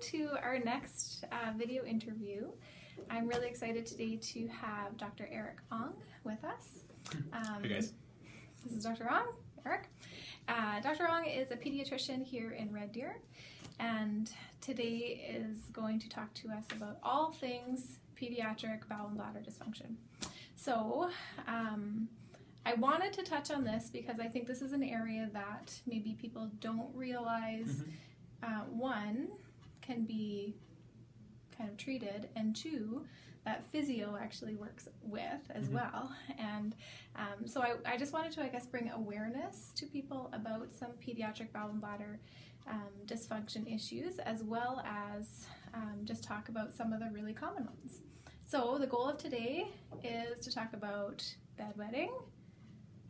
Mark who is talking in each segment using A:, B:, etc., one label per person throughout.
A: to our next video interview. I'm really excited today to have Dr. Eric Ong with us.
B: Hey guys.
A: This is Dr. Ong, Eric. Dr. Ong is a pediatrician here in Red Deer, and today is going to talk to us about all things pediatric bowel and bladder dysfunction. So I wanted to touch on this because I think this is an area that maybe people don't realize, one, can be kind of treated, and two, that physio actually works with as well. And so I just wanted to, I guess, bring awareness to people about some pediatric bowel and bladder dysfunction issues, as well as just talk about some of the really common ones. So the goal of today is to talk about bedwetting,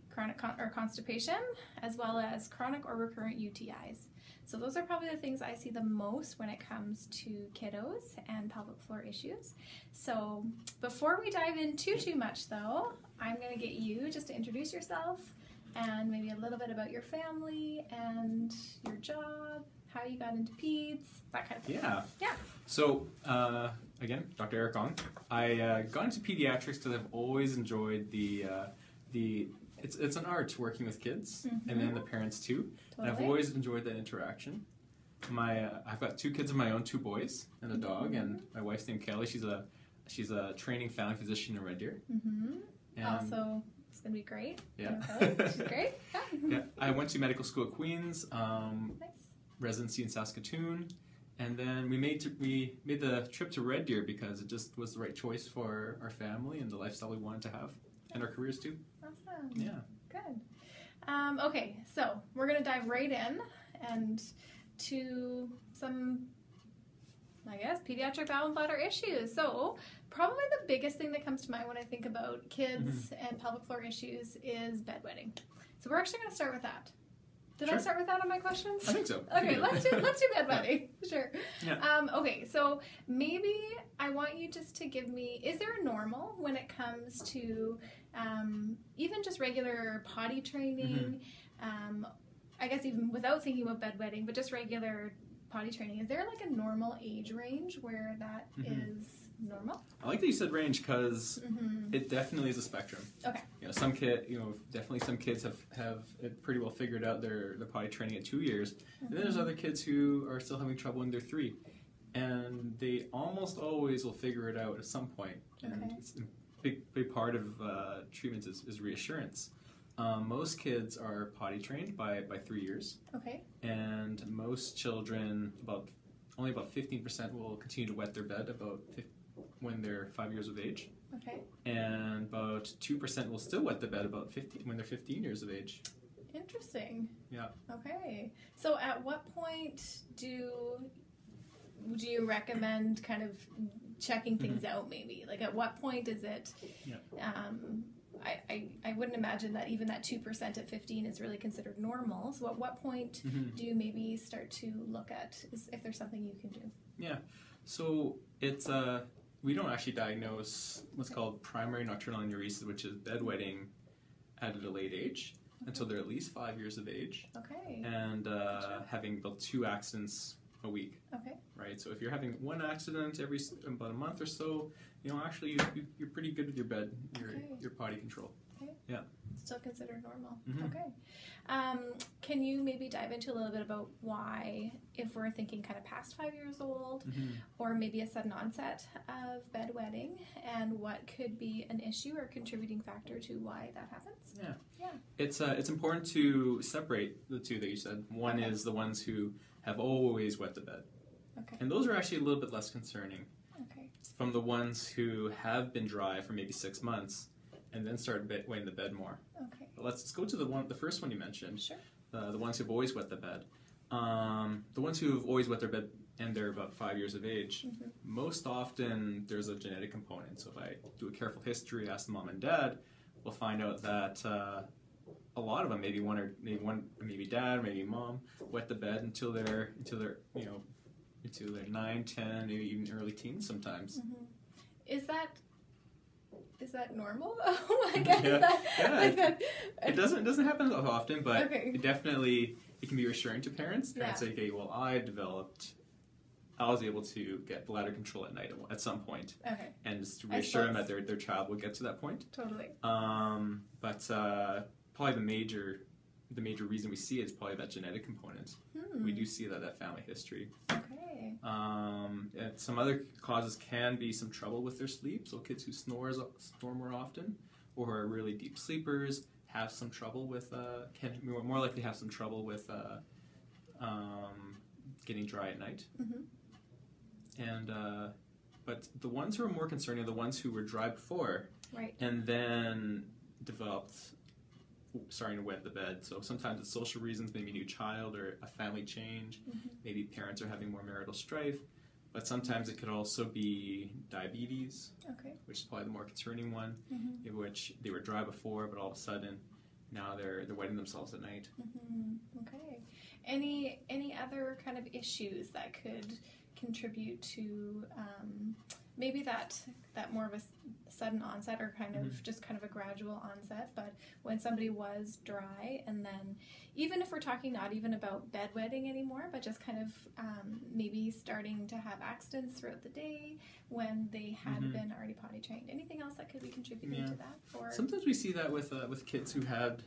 A: chronic constipation, as well as chronic or recurrent UTIs. So those are probably the things I see the most when it comes to kiddos and pelvic floor issues. So before we dive in too much though, I'm going to get you just to introduce yourself and maybe a little bit about your family and your job, how you got into peds, that kind of thing. Yeah.
B: So again, Dr. Eric Ong. I got into pediatrics because I've always enjoyed it's an art working with kids, and then the parents too. Totally. And I've always enjoyed that interaction. I've got two kids of my own, two boys and a dog, and my wife's named Kelly. She's a training family physician in Red Deer.
A: Also, it's gonna be great.
B: Yeah,
A: she's great.
B: Yeah, I went to medical school at Queens,
A: nice.
B: Residency in Saskatoon, and then we made the trip to Red Deer because it just was the right choice for our family and the lifestyle we wanted to have, and our careers too.
A: Awesome.
B: Yeah.
A: Good. Okay, so we're going to dive right in and to some, I guess, pediatric bowel and bladder issues. So probably the biggest thing that comes to mind when I think about kids and pelvic floor issues is bedwetting. So we're actually going to start with that. Did I start with that on my questions?
B: I think so.
A: Okay, let's do bedwetting. Sure.
B: Yeah.
A: Okay, so maybe I want you just to give me, is there a normal when it comes to even just regular potty training? I guess even without thinking about bedwetting, but just regular potty training. Is there like a normal age range where that is normal?
B: I like that you said range because it definitely is a spectrum.
A: Okay.
B: Definitely some kids have it pretty well figured out their potty training at 2 years, and then there's other kids who are still having trouble when they're 3, and they almost always will figure it out at some point. And it's a big part of treatment is reassurance. Most kids are potty trained by 3 years. Okay. And most children, only about 15% will continue to wet their bed when they're 5 years of age. Okay. And about 2% will still wet the bed when they're 15 years of age.
A: Interesting.
B: Yeah.
A: Okay. So at what point do you recommend kind of checking things out maybe? Like at what point is it, I wouldn't imagine that even that 2% at 15 is really considered normal. So at what point do you maybe start to look at if there's something you can do?
B: Yeah. So it's we don't actually diagnose what's called primary nocturnal enuresis, which is bedwetting at a late age until they're at least 5 years of age. Okay. And having about 2 accidents a week. Okay. Right. So if you're having 1 accident every about a month or so, actually you're pretty good with your bed, your potty control. Okay. Yeah.
A: Still considered normal. Okay. Can you maybe dive into a little bit about why, if we're thinking kind of past 5 years old, or maybe a sudden onset of bedwetting, and what could be an issue or contributing factor to why that happens?
B: Yeah. Yeah. It's important to separate the two that you said. One is the ones who have always wet the bed. Okay. And those are actually a little bit less concerning. Okay. From the ones who have been dry for maybe 6 months and then started wetting the bed more. Okay. But let's go to the first one you mentioned. Sure. The ones who've always wet the bed. The ones who've always wet their bed and they're about 5 years of age, most often there's a genetic component. So if I do a careful history, ask the mom and dad, we'll find out that a lot of them, maybe dad, maybe mom, wet the bed until they're 9, 10, maybe even early teens sometimes.
A: Is that normal? I guess
B: it doesn't happen so often, but it can be reassuring to parents. Parents say, okay, well, I developed I was able to get bladder control at night at some point.
A: Okay.
B: And just to reassure them that their child will get to that point.
A: Totally.
B: But probably the major reason we see it is probably that genetic component. We do see that family history.
A: Okay.
B: And some other causes can be some trouble with their sleep. So kids who snore more often, or are really deep sleepers, have some trouble with can more likely have some trouble with getting dry at night. And but the ones who are more concerning are the ones who were dry before,
A: right,
B: and then developed starting to wet the bed. So sometimes it's social reasons, maybe a new child or a family change, maybe parents are having more marital strife, but sometimes it could also be diabetes, which is probably the more concerning one, in which they were dry before, but all of a sudden now they're wetting themselves at night.
A: Okay. Any other kind of issues that could contribute to maybe that more of a sudden onset, or kind of just kind of a gradual onset, but when somebody was dry, and then even if we're talking not even about bedwetting anymore, but just kind of maybe starting to have accidents throughout the day when they had been already potty trained. Anything else that could be contributing to that? Or
B: sometimes we see that with kids who had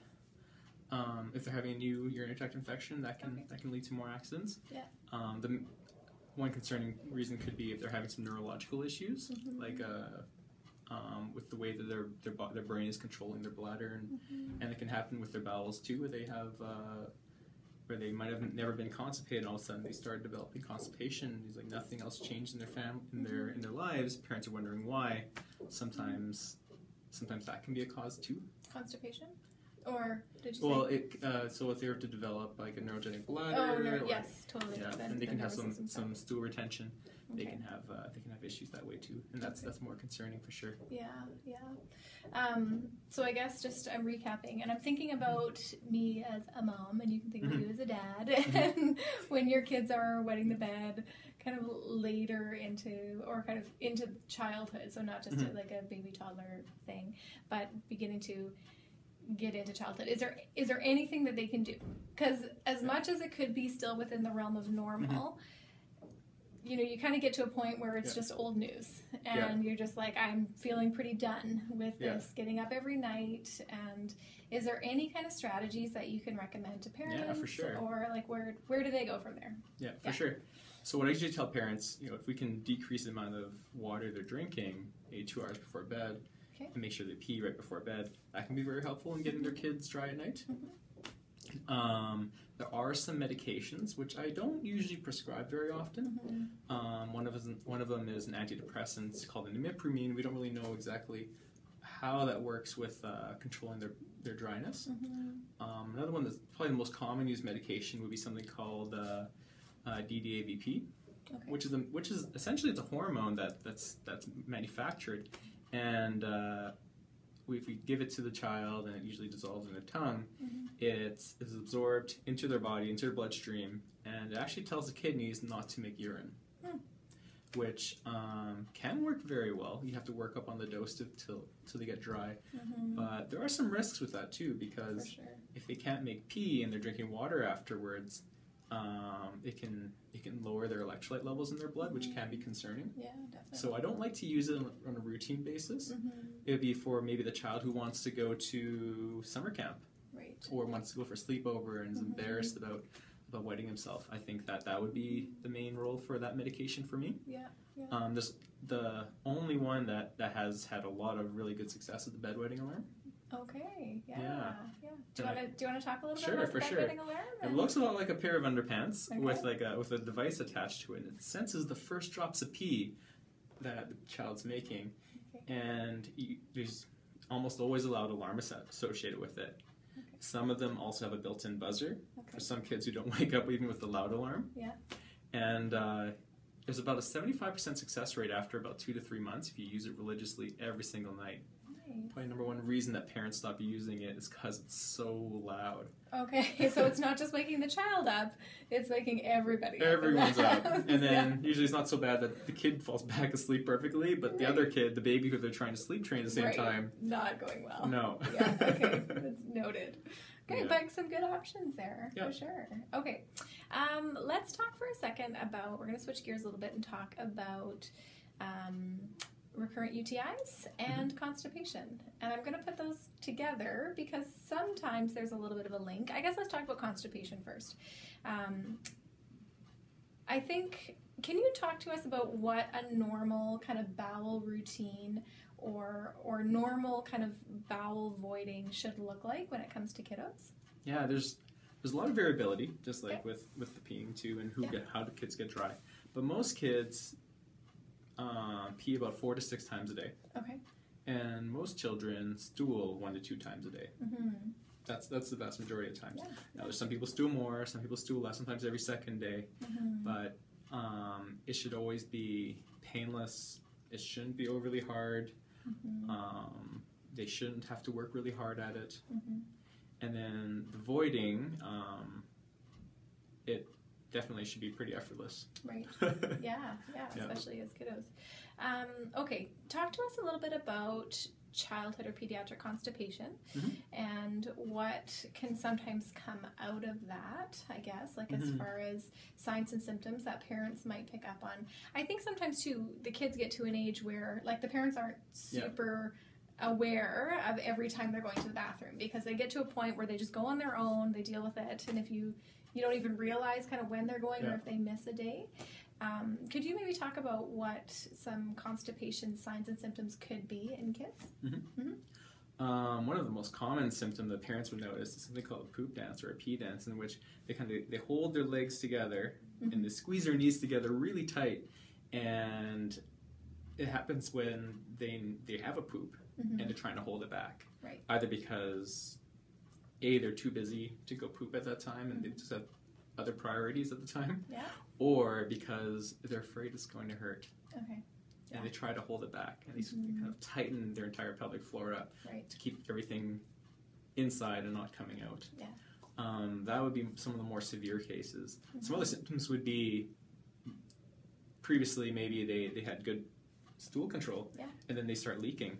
B: if they're having a new urinary tract infection, that can lead to more accidents. The one concerning reason could be if they're having some neurological issues, like with the way that their brain is controlling their bladder, and it can happen with their bowels too, where they have where they might have never been constipated, and all of a sudden they start developing constipation. It's like nothing else changed in their in their lives. Parents are wondering why. Sometimes that can be a cause too.
A: Constipation. Or did you
B: say? So if they were to develop like a neurogenic bladder,
A: yes, totally.
B: Yeah, and they can have some stool retention. They can have issues that way too, and that's more concerning for sure.
A: Yeah. So I guess just I'm recapping, and I'm thinking about me as a mom, and you can think of you as a dad. And when your kids are wetting the bed, kind of later into childhood, so not just like a baby toddler thing, but beginning to get into childhood. Is there anything that they can do? Because as much as it could be still within the realm of normal, you kind of get to a point where it's just old news, and you're just like, I'm feeling pretty done with this, getting up every night. And is there any kind of strategies that you can recommend to parents?
B: Yeah, for sure.
A: Or like where do they go from there?
B: Yeah, for sure. So what I usually tell parents, if we can decrease the amount of water they're drinking 2 hours before bed, and make sure they pee right before bed, that can be very helpful in getting their kids dry at night. There are some medications which I don't usually prescribe very often. One of them is an antidepressant called imipramine. We don't really know exactly how that works with controlling their dryness. Another one that's probably the most common used medication would be something called DDAVP, which is essentially it's a hormone that's manufactured. And if we give it to the child, and it usually dissolves in their tongue, it's absorbed into their body, into their bloodstream, and it actually tells the kidneys not to make urine, which can work very well. You have to work up on the dose till they get dry. But there are some risks with that too, because if they can't make pee and they're drinking water afterwards, it can lower their electrolyte levels in their blood, which can be concerning. Yeah, definitely. So I don't like to use it on a routine basis. It would be for maybe the child who wants to go to summer camp, or wants to go for sleepover and is embarrassed about wetting himself. I think that would be the main role for that medication for me. There's the only one that has had a lot of really good success is the bedwetting alarm.
A: Okay. Yeah. Do you want to talk a little bit about the bedwetting alarm?
B: It looks a lot like a pair of underpants with a device attached to it. It senses the first drops of pee that the child's making, and there's almost always a loud alarm associated with it. Some of them also have a built-in buzzer for some kids who don't wake up even with the loud alarm. And there's about a 75% success rate after about 2 to 3 months if you use it religiously every single night. Probably number one reason that parents stop using it is because it's so loud. Okay, so it's not just waking the child up, it's waking everybody up. Everyone's up. And then usually it's not so bad that the kid falls back asleep perfectly, but the other kid, the baby who they're trying to sleep train at the same time. Not going well. No. Okay, that's noted.
A: Okay, but some good options there, for sure. Okay, let's talk for a second about, we're going to switch gears a little bit and talk about recurrent UTIs and constipation. And I'm going to put those together because sometimes there's a little bit of a link. I guess let's talk about constipation first. I think, can you talk to us about what a normal kind of bowel routine or normal kind of bowel voiding should look like when it comes to kiddos?
B: Yeah, there's a lot of variability, just like with the peeing too, and how do kids get dry. But most kids pee about 4 to 6 times a day. Okay. And most children stool 1 to 2 times a day. Mm-hmm. That's the vast majority of times. Yeah. Now, there's some people stool more, some people stool less, sometimes every second day. Mm-hmm. But it should always be painless. It shouldn't be overly hard. Mm-hmm. They shouldn't have to work really hard at it. Mm-hmm. And then the voiding, it definitely should be pretty effortless. Right.
A: Yeah, especially as kiddos. Okay, talk to us a little bit about childhood or pediatric constipation and what can sometimes come out of that, I guess, like as far as signs and symptoms that parents might pick up on. I think sometimes too, the kids get to an age where like the parents aren't super aware of every time they're going to the bathroom because they get to a point where they just go on their own, they deal with it, and if you don't even realize kind of when they're going or if they miss a day. Could you maybe talk about what some constipation signs and symptoms could be in kids?
B: One of the most common symptoms that parents would notice is something called a poop dance or a pee dance, in which they hold their legs together and they squeeze their knees together really tight, and it happens when they have a poop and they're trying to hold it back, either because they're too busy to go poop at that time and they just have other priorities at the time, or because they're afraid it's going to hurt. Okay. And they try to hold it back, and they kind of tighten their entire pelvic floor up to keep everything inside and not coming out. Yeah. That would be some of the more severe cases. Some other symptoms would be previously maybe they had good stool control, and then they start leaking.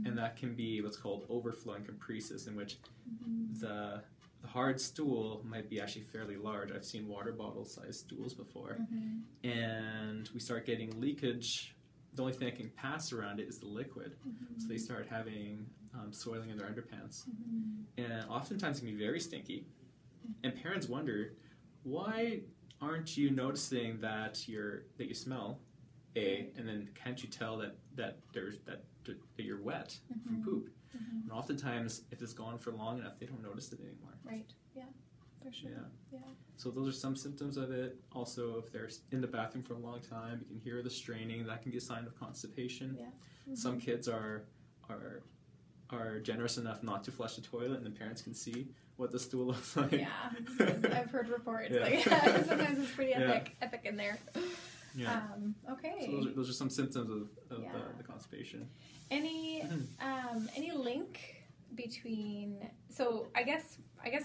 B: And that can be what's called overflowing caprices, in which the hard stool might be actually fairly large. I've seen water bottle sized stools before. And we start getting leakage. The only thing that can pass around it is the liquid. So they start having soiling in their underpants. And oftentimes it can be very stinky. And parents wonder, why aren't you noticing that you smell, and then can't you tell that you're wet from poop? And oftentimes, if it's gone for long enough, they don't notice it anymore. Right. Yeah. For sure. Yeah. So those are some symptoms of it. Also, if they're in the bathroom for a long time, you can hear the straining. That can be a sign of constipation. Yeah. Some kids are generous enough not to flush the toilet, and the parents can see what the stool looks like. Yeah.
A: I've heard reports. Like, sometimes it's pretty epic in there. Yeah. Okay.
B: So those are some symptoms of the constipation.
A: Any link between, so I guess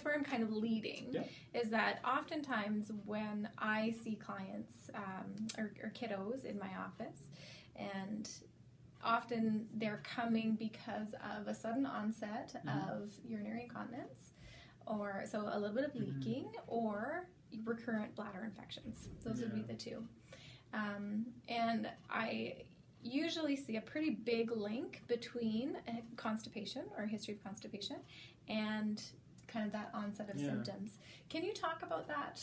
A: where I'm kind of leading is that oftentimes when I see clients or kiddos in my office, and often they're coming because of a sudden onset of urinary incontinence, or so a little bit of leaking, or recurrent bladder infections. Those would be the two. And I usually see a pretty big link between constipation or a history of constipation and kind of that onset of symptoms. Can you talk about that?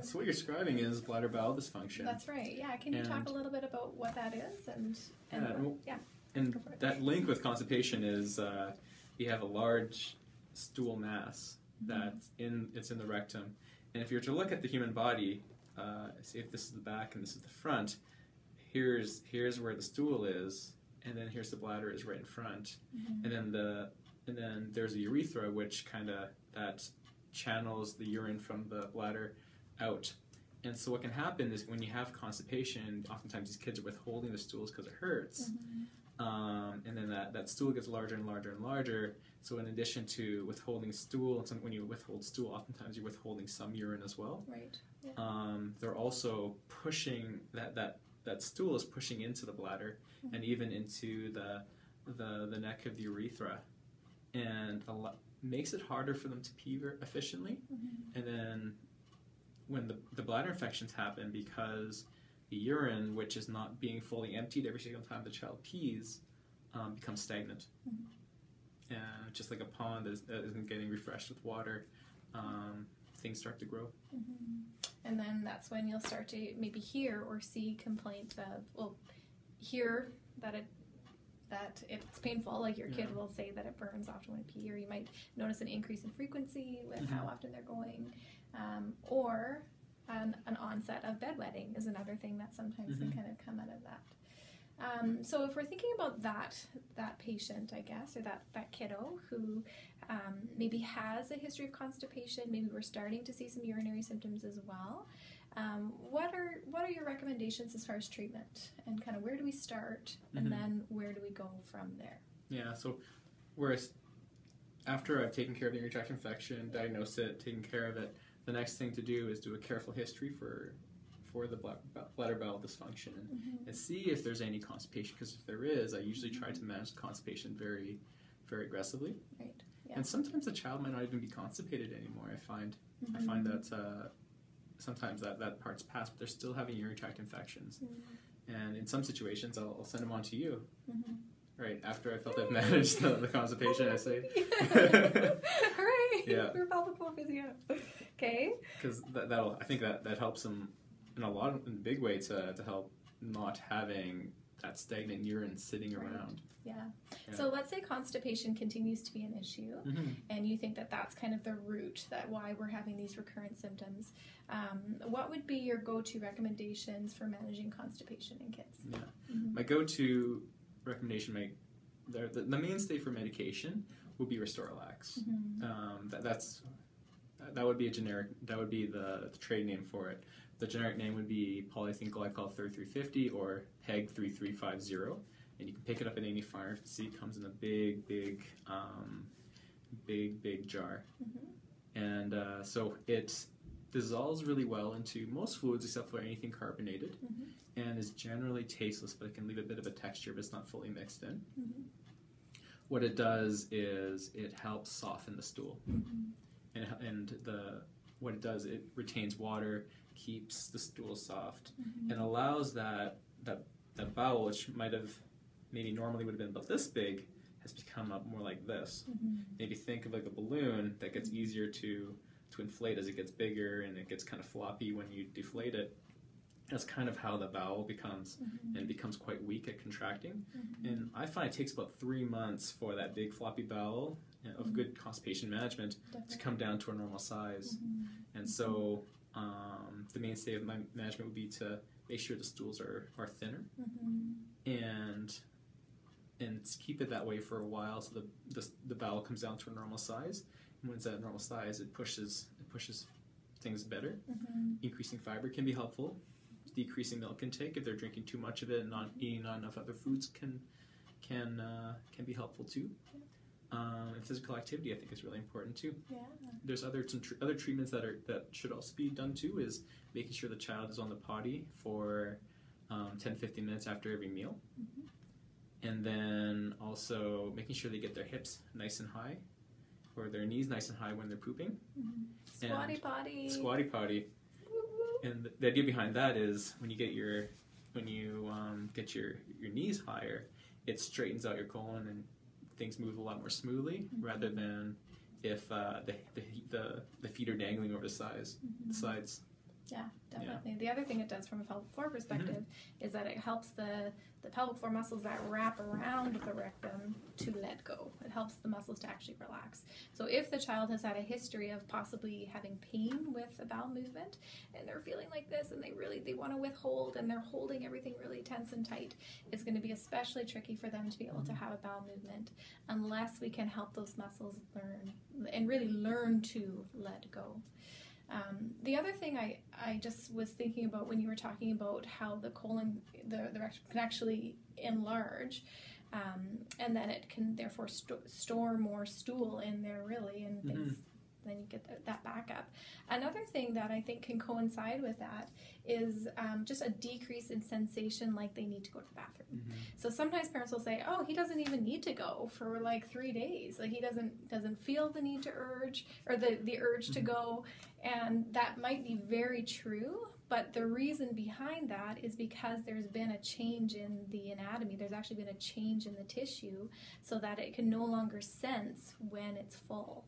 B: So what you're describing is bladder bowel dysfunction.
A: That's right. Yeah. Can you talk a little bit about what that is?
B: And that link with constipation is you have a large stool mass that's in the rectum, and if you were to look at the human body, say if this is the back and this is the front, here's where the stool is, and then here's the bladder is right in front, and then there's a urethra which kind of that channels the urine from the bladder out. And so what can happen is when you have constipation, oftentimes these kids are withholding the stools because it hurts, and then that stool gets larger and larger and larger. So in addition to withholding stool, and when you withhold stool, oftentimes you're withholding some urine as well. Right. Yeah. They're also pushing that stool is pushing into the bladder and even into the neck of the urethra, and makes it harder for them to pee very efficiently. And then when the bladder infections happen, because the urine, which is not being fully emptied every single time the child pees, becomes stagnant. And just like a pond that isn't getting refreshed with water, things start to grow.
A: And then that's when you'll start to maybe hear or see complaints of, hear that it's painful, like your kid will say that it burns often when it pee, or you might notice an increase in frequency with how often they're going, or an onset of bedwetting is another thing that sometimes can kind of come out of that. So if we're thinking about that patient, I guess, or that kiddo who maybe has a history of constipation, maybe we're starting to see some urinary symptoms as well, what are your recommendations as far as treatment, and kind of where do we start, and then where do we go from there? Yeah,
B: so whereas after I've taken care of the urinary tract infection, diagnosed it, taken care of it, the next thing to do is do a careful history for the bladder bowel dysfunction and see if there's any constipation, because if there is, I usually try to manage the constipation very, very aggressively.
A: Right. Yeah.
B: And sometimes the child might not even be constipated anymore. I find that sometimes that part's passed, but they're still having urinary tract infections. And in some situations, I'll send them on to you. Right, after I felt I've managed the constipation, I say.
A: Hooray!
B: Yeah.
A: We're pelvic floor physio. Okay.
B: Because I think that helps them in a big way to help not having that stagnant urine sitting around.
A: Yeah. So let's say constipation continues to be an issue, and you think that that's kind of the root, that why we're having these recurrent symptoms. What would be your go-to recommendations for managing constipation in kids?
B: Yeah. My go-to recommendation, the mainstay for medication would be Restoralax. That would be the trade name for it. The generic name would be polyethylene glycol 3350 or PEG 3350, and you can pick it up at any pharmacy. It comes in a big jar, and so it dissolves really well into most fluids except for anything carbonated, and is generally tasteless, but it can leave a bit of a texture if it's not fully mixed in. What it does is it helps soften the stool, and what it does, it retains water, keeps the stool soft, and allows that bowel, which might have maybe normally would have been about this big, has become up more like this. Maybe think of like a balloon that gets easier to inflate as it gets bigger, and it gets kind of floppy when you deflate it. That's kind of how the bowel becomes, and becomes quite weak at contracting. And I find it takes about 3 months for that big floppy bowel of good constipation management to come down to a normal size. And so the mainstay of my management would be to make sure the stools are thinner, and keep it that way for a while, so the bowel comes down to a normal size. And when it's at a normal size, it pushes things better. Increasing fiber can be helpful. Decreasing milk intake, if they're drinking too much of it and not eating not enough other foods, can be helpful too. And physical activity, I think, is really important too. There's other treatments that should also be done too, is making sure the child is on the potty for 10-15 minutes after every meal, and then also making sure they get their hips nice and high, or their knees nice and high when they're pooping.
A: Squatty potty.
B: Squatty potty. And the idea behind that is when you get your knees higher, it straightens out your colon and things move a lot more smoothly, rather than if the feet are dangling over the sides. Yeah, definitely.
A: Yeah. The other thing it does from a pelvic floor perspective is that it helps the pelvic floor muscles that wrap around the rectum to let go. It helps the muscles to actually relax. So if the child has had a history of possibly having pain with a bowel movement, and they're feeling like this, and they want to withhold, and they're holding everything really tense and tight, it's going to be especially tricky for them to be able to have a bowel movement unless we can help those muscles learn to let go. The other thing I just was thinking about when you were talking about how the colon, the rectum can actually enlarge, and then it can therefore store more stool in there, really, and things then you get that backup. Another thing that I think can coincide with that is just a decrease in sensation, like they need to go to the bathroom. So sometimes parents will say, oh, he doesn't even need to go for like 3 days. Like he doesn't feel the need to urge, or the urge to go. And that might be very true, but the reason behind that is because there's been a change in the anatomy. There's actually been a change in the tissue so that it can no longer sense when it's full.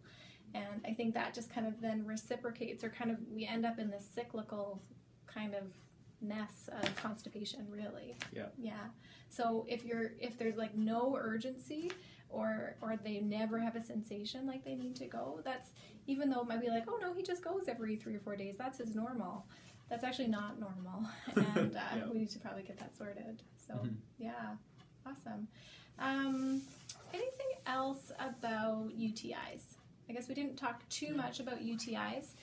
A: And I think that just kind of then reciprocates, or kind of we end up in this cyclical kind of mess of constipation, really. Yeah. So if there's like no urgency, or they never have a sensation like they need to go, that's, even though it might be like, oh no, he just goes every 3 or 4 days, that's his normal. That's actually not normal, and we need to probably get that sorted. So yeah, awesome. Anything else about UTIs? I guess we didn't talk too much about UTIs.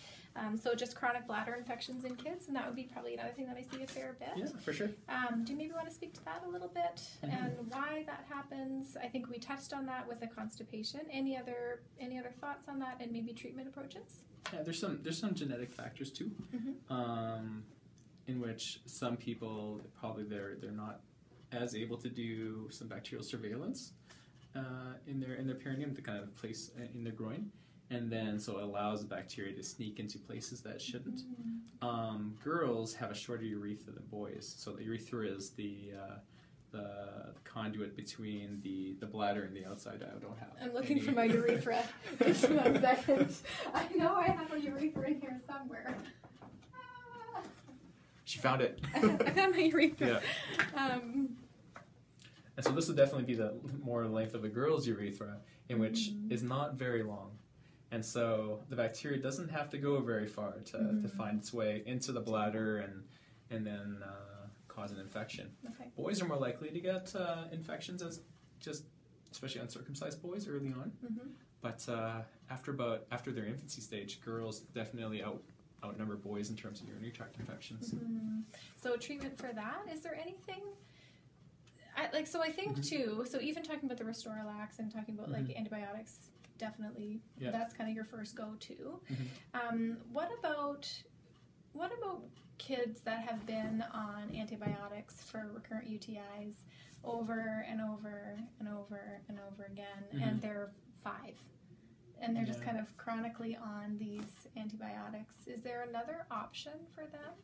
A: So just chronic bladder infections in kids, and that would be probably another thing that I see a fair bit.
B: Yeah, for sure.
A: Do you maybe want to speak to that a little bit, and why that happens? I think we touched on that with the constipation. Any other thoughts on that, and maybe treatment approaches? Yeah,
B: there's some genetic factors too, in which some people probably they're not as able to do some bacterial surveillance in their perineum, to kind of place in their groin. And then, so it allows the bacteria to sneak into places that it shouldn't. Girls have a shorter urethra than boys. So the urethra is the conduit between the bladder and the outside. I don't have.
A: I'm looking for my urethra. Just 1 second. I know I have a urethra in here somewhere.
B: She found it.
A: I found my urethra.
B: Yeah. And so this would definitely be the more length of a girl's urethra, in which is not very long. And so the bacteria doesn't have to go very far to find its way into the bladder and then cause an infection. Okay. Boys are more likely to get infections, especially uncircumcised boys early on. But after their infancy stage, girls definitely outnumber boys in terms of urinary tract infections.
A: So treatment for that, is there anything? I think too, so even talking about the Restoralax and talking about like antibiotics, definitely that's kind of your first go-to. What about kids that have been on antibiotics for recurrent UTIs over and over and over and over again, and they're 5, and they're just kind of chronically on these antibiotics? Is there another option for them?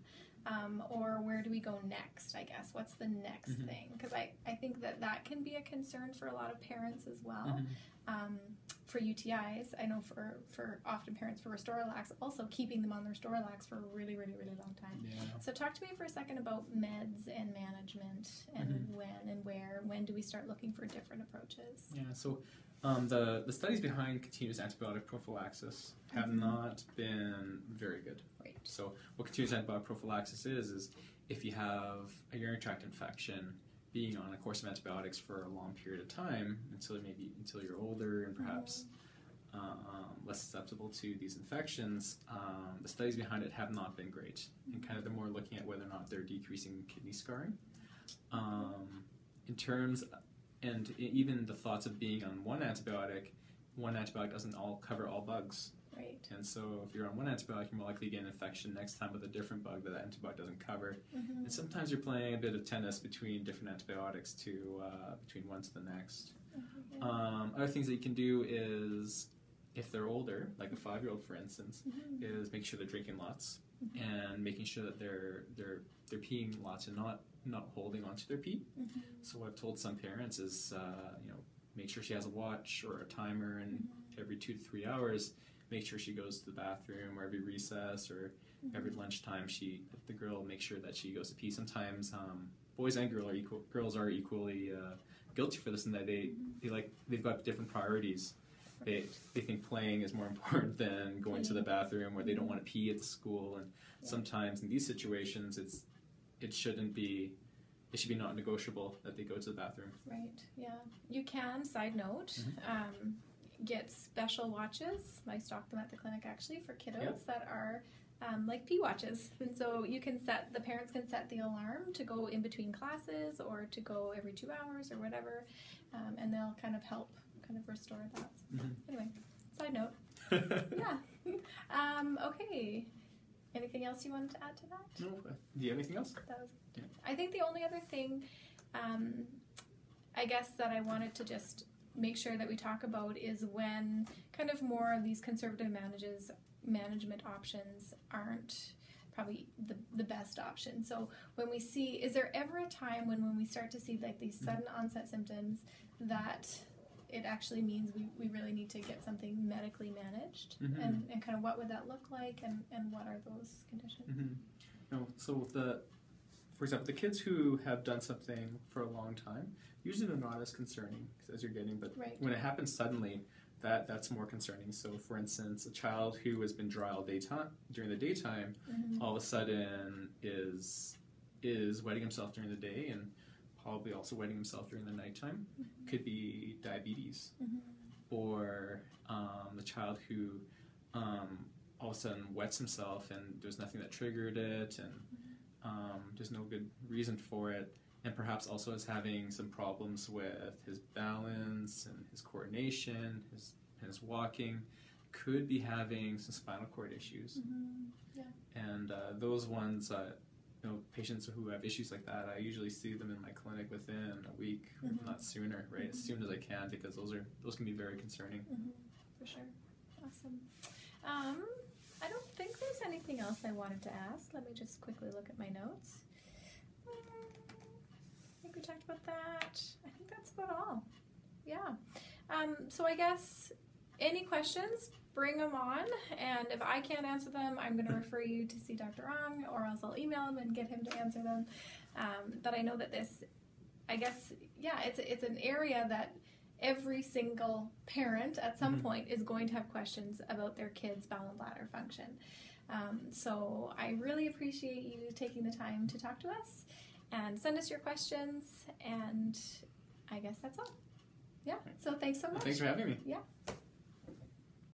A: Or where do we go next, I guess? What's the next thing? Because I think that can be a concern for a lot of parents as well. For UTIs, I know for often parents for Restoralax, also keeping them on the Restoralax for a really, really, really long time. So talk to me for a second about meds and management, and when and where. When do we start looking for different approaches?
B: Yeah, so the studies behind continuous antibiotic prophylaxis have not been very good.
A: Right.
B: So what continuous antibiotic prophylaxis is if you have a urinary tract infection, being on a course of antibiotics for a long period of time until you're older and perhaps less susceptible to these infections, the studies behind it have not been great, and kind of they're more looking at whether or not they're decreasing kidney scarring. In terms, and even the thoughts of being on one antibiotic doesn't cover all bugs.
A: Right.
B: And so if you're on one antibiotic, you're more likely to get an infection next time with a different bug that antibiotic doesn't cover. And sometimes you're playing a bit of tennis between different antibiotics between one to the next. Other things that you can do is, if they're older, like a 5-year-old for instance, is make sure they're drinking lots and making sure that they're peeing lots and not holding onto their pee. So what I've told some parents is, make sure she has a watch or a timer, and every 2 to 3 hours, make sure she goes to the bathroom, or every recess or every lunchtime, the girl makes sure that she goes to pee. Sometimes boys and girls are equally guilty for this, in that they've got different priorities. They think playing is more important than going to the bathroom, or they don't want to pee at the school. And sometimes in these situations, it should be not negotiable that they go to the bathroom.
A: Right. Yeah. You can, side note, get special watches. I stock them at the clinic actually for kiddos that are like pee watches, and so the parents can set the alarm to go in between classes or to go every 2 hours or whatever, and they'll kind of help restore that. Anyway, side note. Okay. Anything else you wanted to add to that?
B: No. Do you have anything else?
A: That was. Yeah. I think the only other thing, I guess, that I wanted to just make sure that we talk about is when kind of more of these conservative management options aren't probably the best option. So when we see, is there ever a time when we start to see like these sudden onset symptoms that it actually means we really need to get something medically managed? And kind of what would that look like, and what are those conditions?
B: No, so for example, the kids who have done something for a long time, usually they're not as concerning as you're getting, but when it happens suddenly, that's more concerning. So, for instance, a child who has been dry all during the daytime, all of a sudden is wetting himself during the day and probably also wetting himself during the nighttime. Could be diabetes, or the child who all of a sudden wets himself and there's nothing that triggered it, and there's no good reason for it. And perhaps also is having some problems with his balance and his coordination, his walking, could be having some spinal cord issues. And those ones, patients who have issues like that, I usually see them in my clinic within a week, if not sooner, right? As soon as I can, because those can be very concerning.
A: For sure. Awesome. I don't think there's anything else I wanted to ask. Let me just quickly look at my notes. I think we talked about that. I think that's about all. Yeah. So I guess any questions, bring them on, and if I can't answer them, I'm going to refer you to see Dr. Ong, or else I'll email him and get him to answer them. But I know that this, I guess, it's an area that every single parent at some point is going to have questions about their kids' bowel and bladder function. So I really appreciate you taking the time to talk to us and send us your questions, and I guess that's all. Yeah, so thanks so much.
B: Thanks for having me.
A: Yeah.